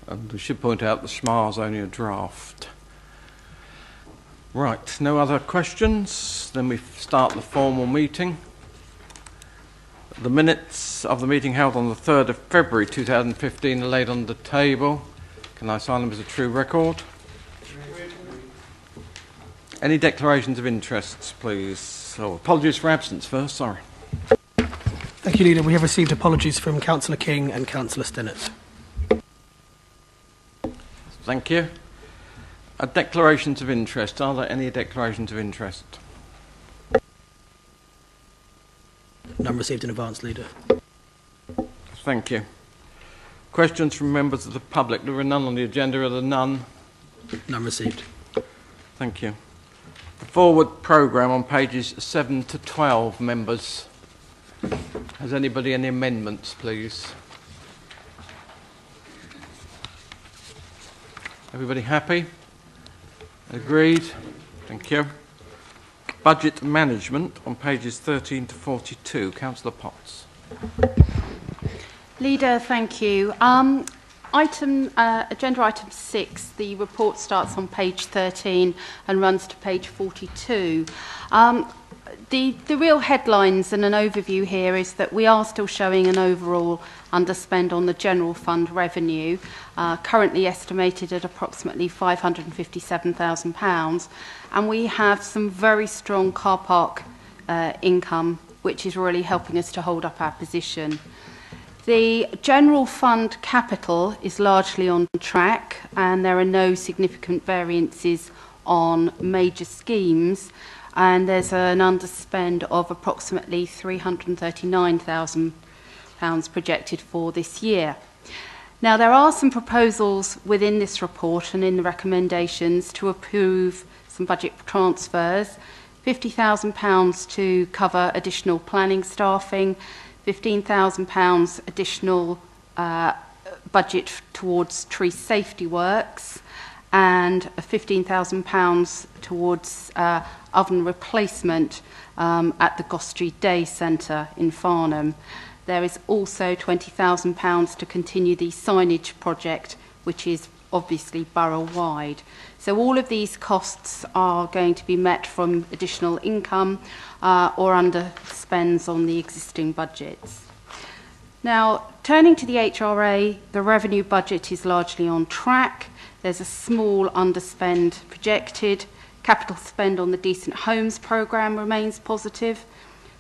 And we should point out the SMAR is only a draft. Right, no other questions? Then we start the formal meeting. The minutes of the meeting held on the 3rd of February 2015 are laid on the table. Can I sign them as a true record? Any declarations of interests, please? Oh, apologies for absence first, sorry. Thank you, Leader. We have received apologies from Councillor King and Councillor Stinnett. Thank you. Declarations of interest. Are there any declarations of interest? None received in advance, Leader. Thank you. Questions from members of the public. There are none on the agenda. Are there none? None received. Thank you. The forward programme on pages 7 to 12, members. Has anybody any amendments, please? Everybody happy? Agreed? Thank you. Budget management on pages 13 to 42. Councillor Potts. Leader, thank you. Agenda item 6, the report starts on page 13 and runs to page 42. The real headlines and an overview here is that we are still showing an overall underspend on the general fund revenue, currently estimated at approximately £557,000, and we have some very strong car park income, which is really helping us to hold up our position. The general fund capital is largely on track, and there are no significant variances on major schemes, and there's an underspend of approximately £339,000 projected for this year. Now, there are some proposals within this report and in the recommendations to approve some budget transfers, £50,000 to cover additional planning staffing, £15,000 additional budget towards tree safety works, and £15,000 towards oven replacement at the Gostrey Day Centre in Farnham. There is also £20,000 to continue the signage project, which is obviously borough-wide. So all of these costs are going to be met from additional income or underspends on the existing budgets. Now, turning to the HRA, the revenue budget is largely on track. There's a small underspend projected. Capital spend on the Decent Homes programme remains positive.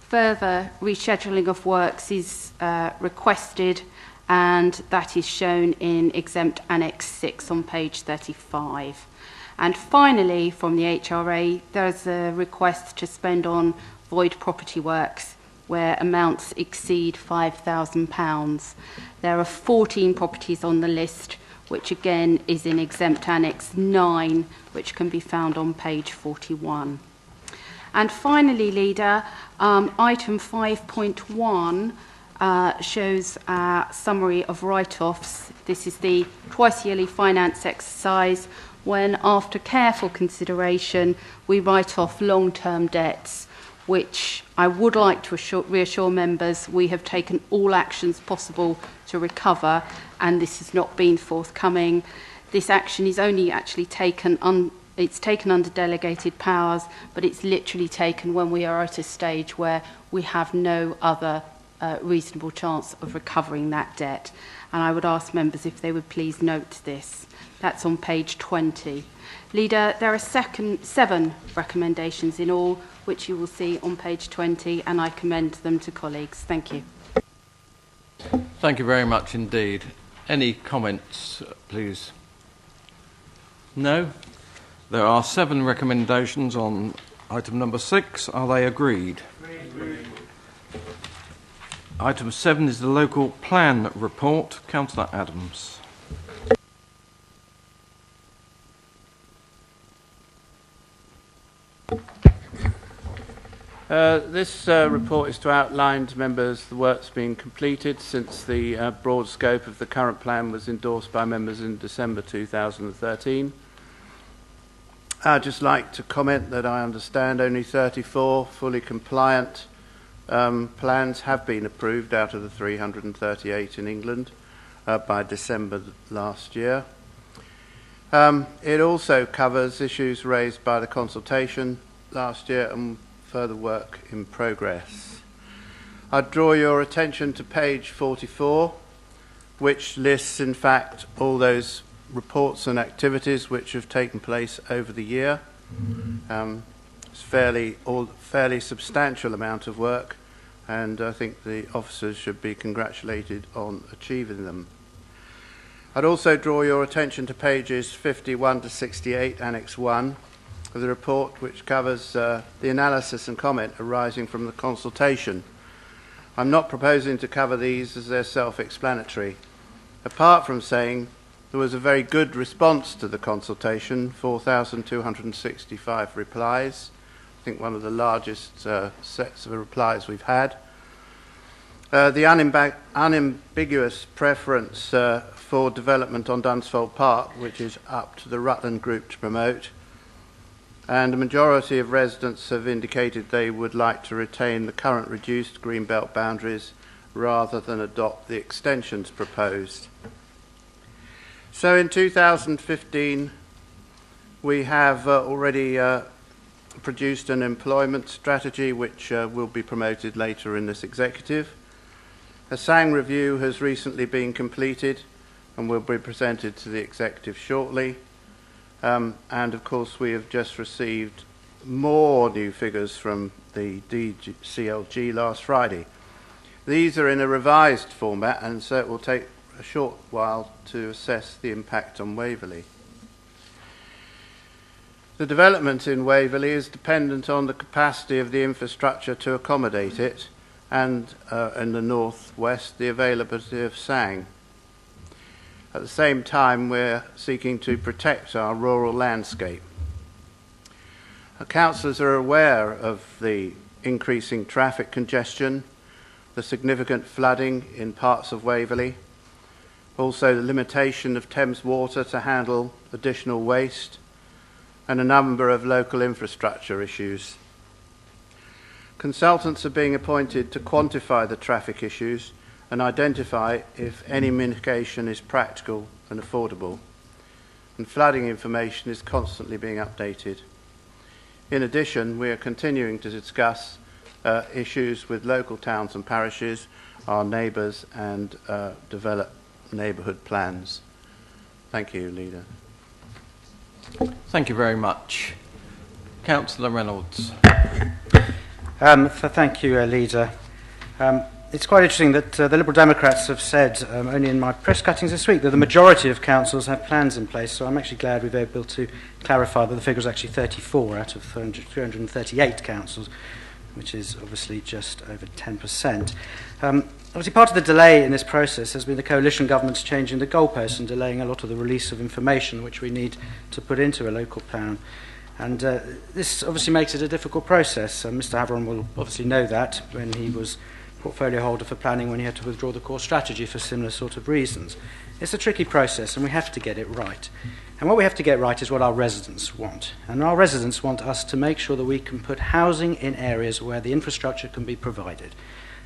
Further rescheduling of works is requested, and that is shown in Exempt Annex 6 on page 35. And finally, from the HRA, there's a request to spend on void property works where amounts exceed £5,000. There are 14 properties on the list, which again is in Exempt Annex 9, which can be found on page 41. And finally, Leader, item 5.1 shows a summary of write-offs. This is the twice-yearly finance exercise when, after careful consideration, we write off long-term debts, which I would like to reassure members we have taken all actions possible to recover, and this has not been forthcoming. This action is only actually taken it's taken under delegated powers, but it's literally taken when we are at a stage where we have no other reasonable chance of recovering that debt. And I would ask members if they would please note this. That's on page 20. Leader, there are 7 recommendations in all, which you will see on page 20, and I commend them to colleagues. Thank you. Thank you very much indeed. Any comments, please? No? There are 7 recommendations on item number 6. Are they agreed? Agreed. Item 7 is the local plan report. Councillor Adams. This report is to outline to members the work's been completed since the broad scope of the current plan was endorsed by members in December 2013. I'd just like to comment that I understand only 34 fully compliant plans have been approved out of the 338 in England. by December last year. It also covers issues raised by the consultation last year and further work in progress. I'd draw your attention to page 44, which lists, in fact, all those reports and activities which have taken place over the year. It's fairly substantial amount of work, and I think the officers should be congratulated on achieving them. I'd also draw your attention to pages 51 to 68, Annex 1 of the report, which covers the analysis and comment arising from the consultation. I'm not proposing to cover these as they're self-explanatory, apart from saying there was a very good response to the consultation, 4,265 replies. I think one of the largest sets of replies we've had. The unambiguous preference for development on Dunsfold Park, which is up to the Rutland Group to promote, and a majority of residents have indicated they would like to retain the current reduced greenbelt boundaries rather than adopt the extensions proposed. So in 2015 we have already produced an employment strategy which will be promoted later in this executive. A SANG review has recently been completed and will be presented to the executive shortly. And of course we have just received more new figures from the DCLG last Friday. These are in a revised format, and so it will take a short while to assess the impact on Waverley. The development in Waverley is dependent on the capacity of the infrastructure to accommodate it, and in the northwest the availability of SANG. At the same time, we're seeking to protect our rural landscape. Our councillors are aware of the increasing traffic congestion, the significant flooding in parts of Waverley, also the limitation of Thames Water to handle additional waste, and a number of local infrastructure issues. Consultants are being appointed to quantify the traffic issues and identify if any mitigation is practical and affordable. And flooding information is constantly being updated. In addition, we are continuing to discuss issues with local towns and parishes, our neighbours, and develop neighbourhood plans. Thank you, Leader. Thank you very much. Councillor Reynolds. Thank you, Leader. It's quite interesting that the Liberal Democrats have said, only in my press cuttings this week, that the majority of councils have plans in place, so I'm actually glad we've been able to clarify that the figure is actually 34 out of 338 councils, which is obviously just over 10%. Obviously, part of the delay in this process has been the coalition government's changing the goalposts and delaying a lot of the release of information which we need to put into a local plan. And this obviously makes it a difficult process. Mr Havron will obviously know that when he was portfolio holder for planning, when he had to withdraw the core strategy for similar sort of reasons. It's a tricky process and we have to get it right. And what we have to get right is what our residents want. And our residents want us to make sure that we can put housing in areas where the infrastructure can be provided.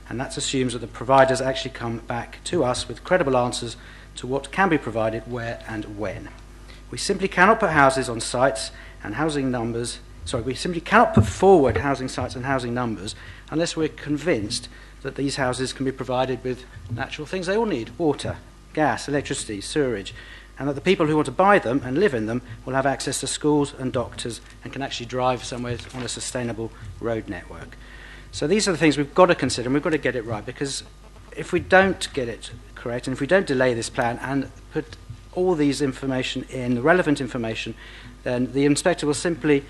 And that assumes that the providers actually come back to us with credible answers to what can be provided, where and when. We simply cannot put houses on sites and housing numbers, we simply cannot put forward housing sites and housing numbers unless we're convinced that these houses can be provided with natural things they all need: water, gas, electricity, sewerage, and that the people who want to buy them and live in them will have access to schools and doctors and can actually drive somewhere on a sustainable road network. So these are the things we've got to consider, and we've got to get it right, because if we don't get it correct, and if we don't delay this plan and put all these information in, the relevant information, then the inspector will simply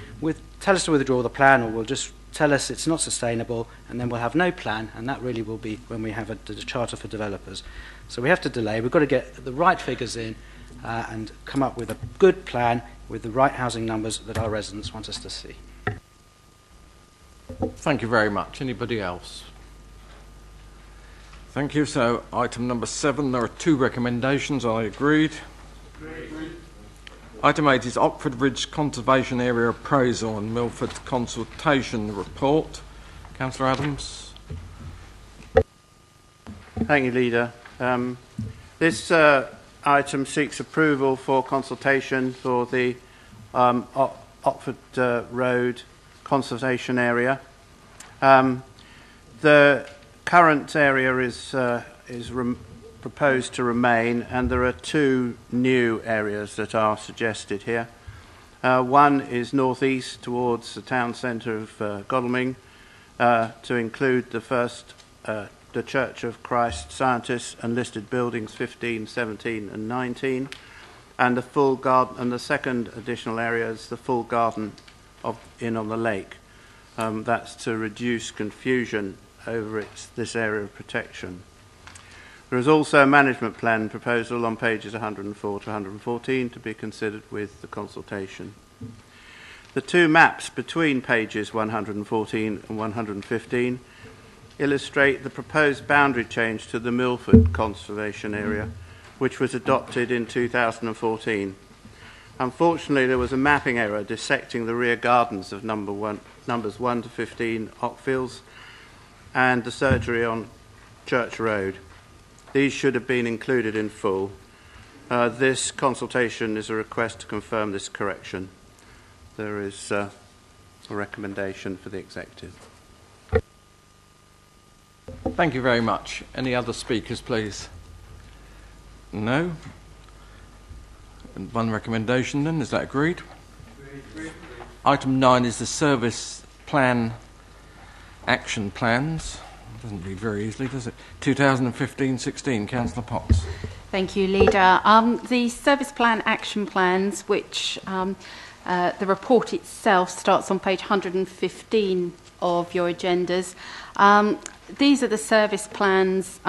tell us to withdraw the plan, or will just tell us it's not sustainable, and then we'll have no plan, and that really will be when we have a charter for developers. So we have to delay. We've got to get the right figures in and come up with a good plan with the right housing numbers that our residents want us to see. Thank you very much. Anybody else? Thank you. So item number 7, there are 2 recommendations. I agreed. Item 8 is Oxford Ridge Conservation Area Appraisal and MILFORD Consultation Report. Councillor Adams. Thank you, Leader. This item seeks approval for consultation for the Oxford Road consultation area. The current area is proposed to remain, and there are two new areas that are suggested here. One is northeast towards the town centre of Godalming, to include the Church of Christ Scientists and listed buildings 15, 17 and 19, and the full garden, and the second additional area is the full garden of Inn on the Lake. That's to reduce confusion over this area of protection. There is also a management plan proposal on pages 104 to 114 to be considered with the consultation. The two maps between pages 114 and 115 illustrate the proposed boundary change to the MILFORD conservation area, which was adopted in 2014. Unfortunately, there was a mapping error dissecting the rear gardens of numbers 1 to 15 Ockfields and the surgery on Church Road. These should have been included in full. This consultation is a request to confirm this correction. There is a recommendation for the executive. Thank you very much. Any other speakers, please? No? And one recommendation then, is that agreed? Agreed. Item 9 is the service plan action plans. Doesn't read very easily, does it? 2015-16, Councillor Potts. Thank you, Leader. The service plan action plans, which the report itself starts on page 115 of your agendas. These are the service plans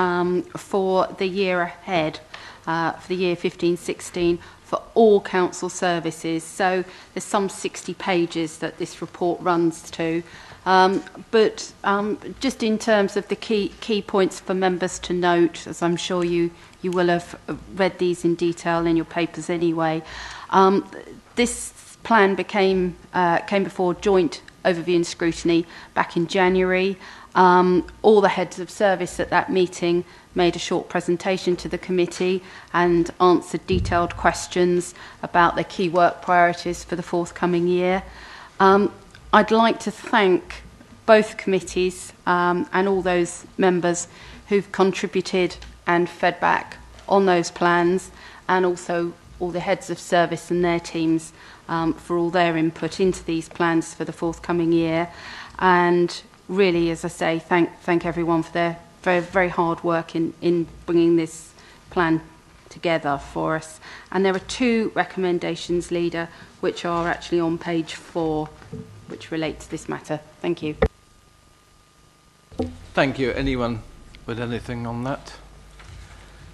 for the year ahead, for the year 15-16, for all council services. So there's some 60 pages that this report runs to. But just in terms of the key points for members to note, as I'm sure you will have read these in detail in your papers anyway, this plan came before joint overview and scrutiny back in January. All the heads of service at that meeting made a short presentation to the committee and answered detailed questions about their key work priorities for the forthcoming year. I'd like to thank both committees and all those members who've contributed and fed back on those plans, and also all the heads of service and their teams for all their input into these plans for the forthcoming year. And really, as I say, thank everyone for their very, very hard work in bringing this plan together for us. And there are two recommendations, Leader, which are actually on page 4, which relate to this matter. Thank you. Thank you. Anyone with anything on that?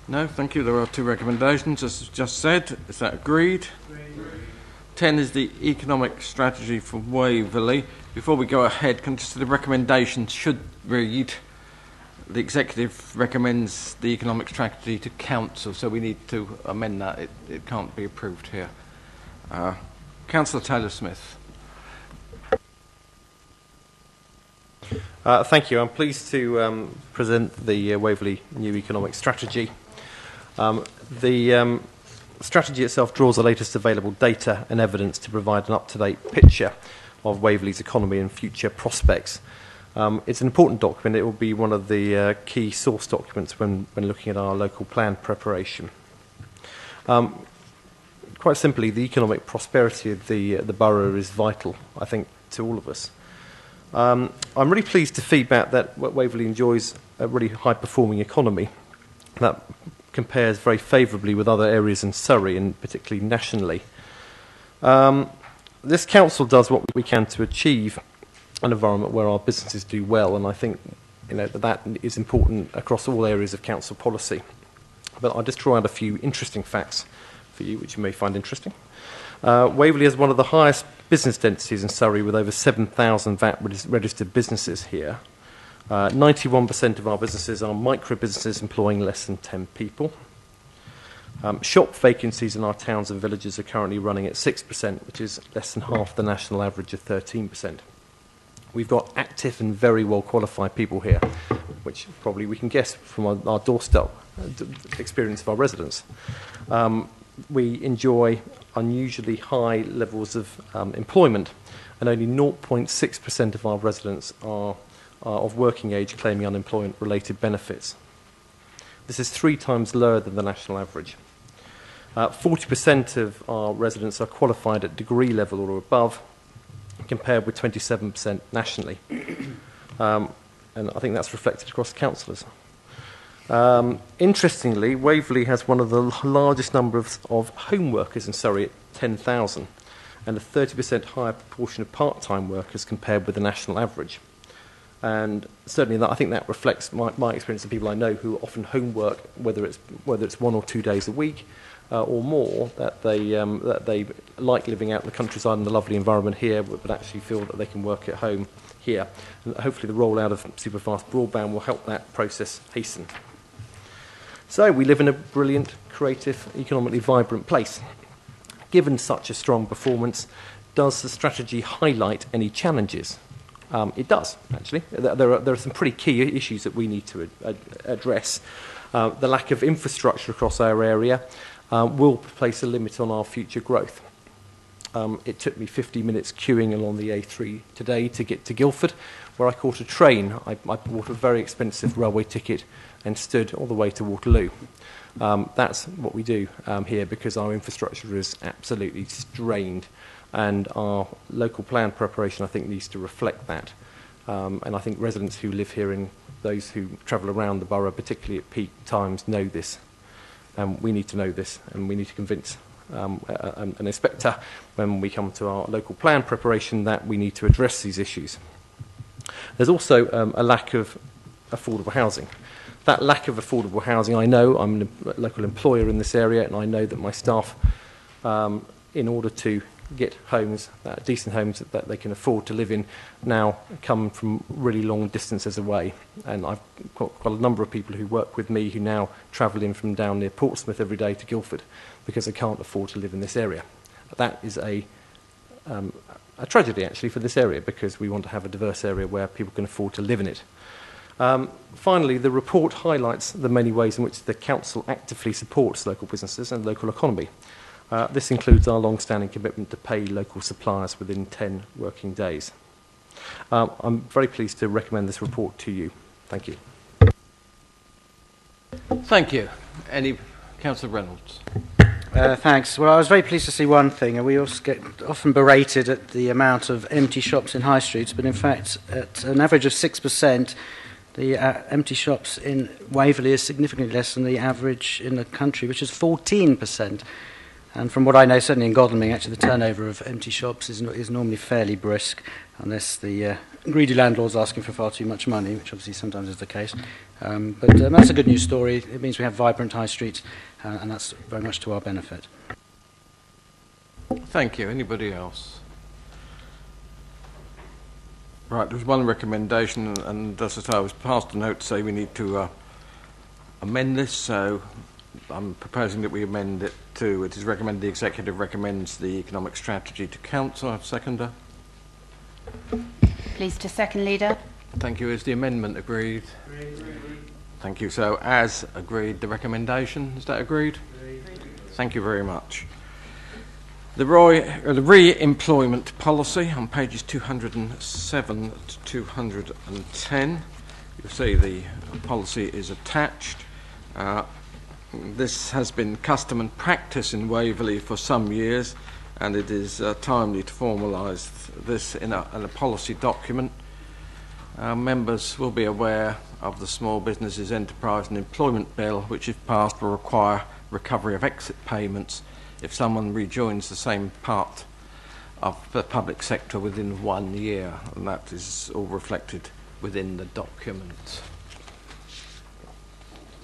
No, thank you. There are two recommendations, as just said. Is that agreed? Agreed. 10 is the economic strategy for Waverley. Before we go ahead, the recommendation should read: the executive recommends the economic strategy to council, so we need to amend that. It can't be approved here. Councillor Taylor-Smith. Thank you. I'm pleased to present the Waverley New Economic Strategy. The strategy itself draws the latest available data and evidence to provide an up-to-date picture of Waverley's economy and future prospects. It's an important document. It will be one of the key source documents when looking at our local plan preparation. Quite simply, the economic prosperity of the borough is vital, I think, to all of us. I'm really pleased to feedback that Waverley enjoys a really high-performing economy that compares very favourably with other areas in Surrey and particularly nationally. This council does what we can to achieve an environment where our businesses do well, and I think that is important across all areas of council policy. But I'll just draw out a few interesting facts for you, which you may find interesting. Waverley has one of the highest business densities in Surrey, with over 7,000 VAT-registered businesses here. 91% of our businesses are micro-businesses employing less than 10 people. Shop vacancies in our towns and villages are currently running at 6%, which is less than half the national average of 13%. We've got active and very well qualified people here, which probably we can guess from our doorstep experience of our residents. We enjoy unusually high levels of employment, and only 0.6% of our residents are of working age claiming unemployment-related benefits. This is 3 times lower than the national average. 40% of our residents are qualified at degree level or above, compared with 27% nationally. And I think that's reflected across councillors. Interestingly, Waverley has one of the largest numbers of home workers in Surrey at 10,000, and a 30% higher proportion of part-time workers compared with the national average. And certainly I think that reflects my experience of people I know who often homework, whether it's 1 or 2 days a week or more, that they like living out in the countryside in the lovely environment here, but actually feel that they can work at home here. And hopefully the rollout of superfast broadband will help that process hasten. So we live in a brilliant, creative, economically vibrant place. Given such a strong performance, does the strategy highlight any challenges? It does, actually. There are some pretty key issues that we need to address. The lack of infrastructure across our area will place a limit on our future growth. It took me 50 minutes queuing along the A3 today to get to Guildford, where I caught a train. I bought a very expensive railway ticket and stood all the way to Waterloo. That's what we do here, because our infrastructure is absolutely strained, and our local plan preparation, I think, needs to reflect that. And I think residents who live here and those who travel around the borough, particularly at peak times, know this. We need to know this, and we need to convince an inspector when we come to our local plan preparation that we need to address these issues. There's also a lack of affordable housing. That lack of affordable housing, I know, I'm a local employer in this area, and I know that my staff, in order to get homes, decent homes that they can afford to live in, now come from really long distances away. And I've got quite a number of people who work with me who now travel in from down near Portsmouth every day to Guildford because they can't afford to live in this area. That is a tragedy, actually, for this area, because we want to have a diverse area where people can afford to live in it. Finally, the report highlights the many ways in which the council actively supports local businesses and local economy. This includes our long-standing commitment to pay local suppliers within 10 working days. I'm very pleased to recommend this report to you. Thank you. Thank you. Any Councillor Reynolds? Thanks. Well, I was very pleased to see one thing. We also get often berated at the amount of empty shops in high streets, but in fact, at an average of 6%, the empty shops in Waverley is significantly less than the average in the country, which is 14%. And from what I know, certainly in Godalming, actually the turnover of empty shops is normally fairly brisk, unless the greedy landlord's asking for far too much money, which obviously sometimes is the case. But that's a good news story. It means we have vibrant high streets, and that's very much to our benefit. Thank you. Anybody else? Right, there's one recommendation, and as I say, I was passed a note to say we need to amend this, so I'm proposing that we amend it to, it is recommended the Executive recommends the economic strategy to Council. I have a seconder. Pleased to second, Leader. Thank you. Is the amendment agreed? Agreed. Thank you. So, as agreed, the recommendation, is that agreed? Agreed. Thank you very much. The re-employment policy on pages 207 to 210. You'll see the policy is attached. This has been custom and practice in Waverley for some years, and it is timely to formalise this in a policy document. Members will be aware of the Small Businesses Enterprise and Employment Bill, which if passed will require recovery of exit payments if someone rejoins the same part of the public sector within 1 year, and that is all reflected within the document.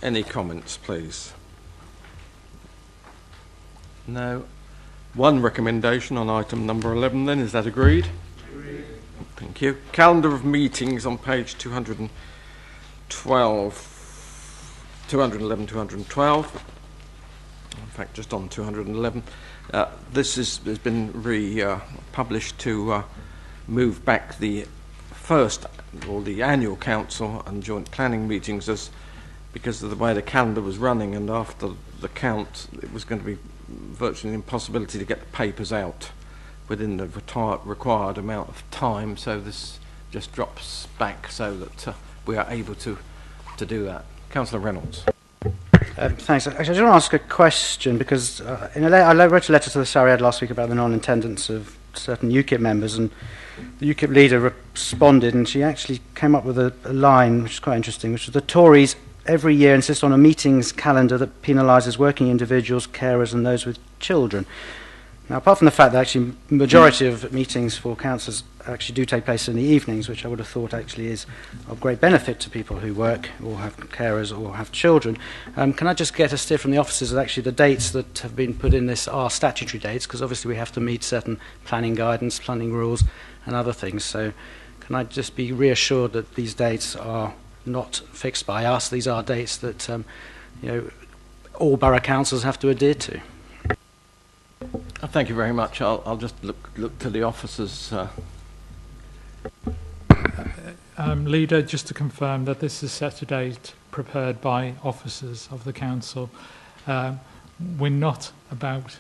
Any comments, please? No. One recommendation on item number 11 then, is that agreed? Agreed. Thank you. Calendar of meetings on page 211, 212. In fact, just on 211. This has been published to move back the first, or the annual council and joint planning meetings, as because of the way the calendar was running, and after the count, it was going to be virtually an impossibility to get the papers out within the required amount of time. So this just drops back so that we are able to do that. Councillor Reynolds. Thanks. Actually, I just want to ask a question, because I wrote a letter to the Sariad last week about the non-attendance of certain UKIP members, and the UKIP leader responded, and she actually came up with a line which is quite interesting, which was: the Tories every year insist on a meetings calendar that penalises working individuals, carers and those with children. Now, apart from the fact that actually the majority of meetings for councillors actually do take place in the evenings, which I would have thought actually is of great benefit to people who work or have carers or have children, can I just get a steer from the officers that actually the dates that have been put in this are statutory dates, because obviously we have to meet certain planning guidance, planning rules and other things. So can I just be reassured that these dates are not fixed by us? These are dates that all borough councils have to adhere to. Thank you very much. I'll just look to the officers. Leader, just to confirm that this is set a date prepared by officers of the council. We're not about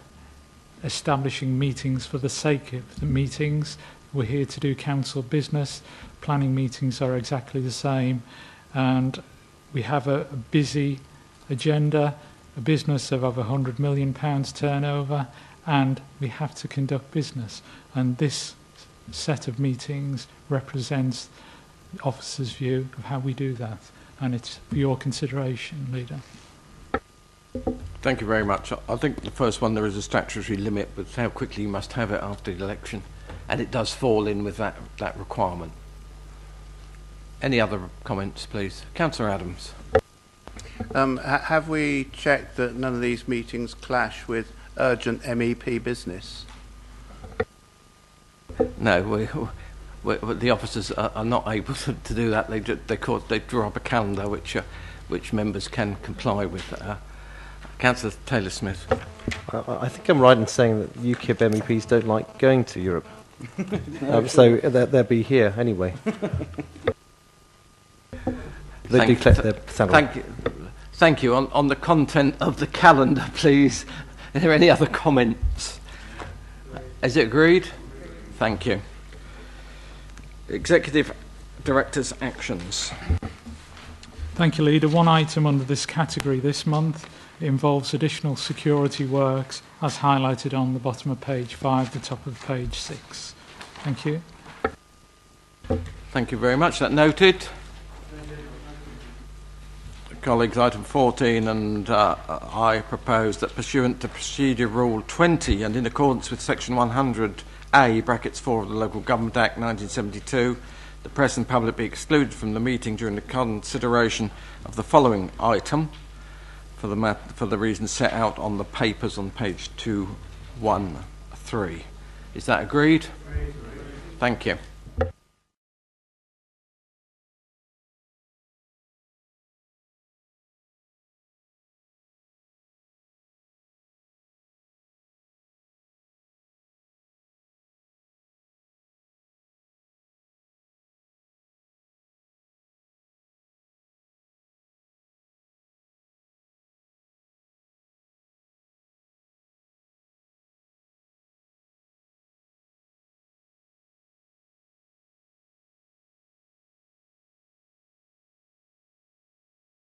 establishing meetings for the sake of the meetings. We're here to do council business. Planning meetings are exactly the same, and we have a busy agenda, a business of over £100 million turnover, and we have to conduct business. And this set of meetings represents the officers' view of how we do that, and it's for your consideration, Leader. Thank you very much. I think the first one, there is a statutory limit with how quickly you must have it after the election, and it does fall in with that requirement. Any other comments, please? Councillor Adams. Have we checked that none of these meetings clash with urgent MEP business? No, the officers are not able to do that. They draw up a calendar which members can comply with. Councillor Taylor-Smith. I think I'm right in saying that UKIP MEPs don't like going to Europe. So they'll be here anyway. They do collect their salary. Thank you. On the content of the calendar, please. Are there any other comments? Is it agreed? Thank you. Executive Director's actions. Thank you, Leader. One item under this category this month involves additional security works as highlighted on the bottom of page 5, the top of page 6. Thank you. Thank you very much. That noted. Colleagues, item 14, and I propose that pursuant to Procedure Rule 20 and in accordance with Section 100A, brackets 4 of the Local Government Act 1972, the press and public be excluded from the meeting during the consideration of the following item for the reasons set out on the papers on page 213. Is that agreed? Thank you.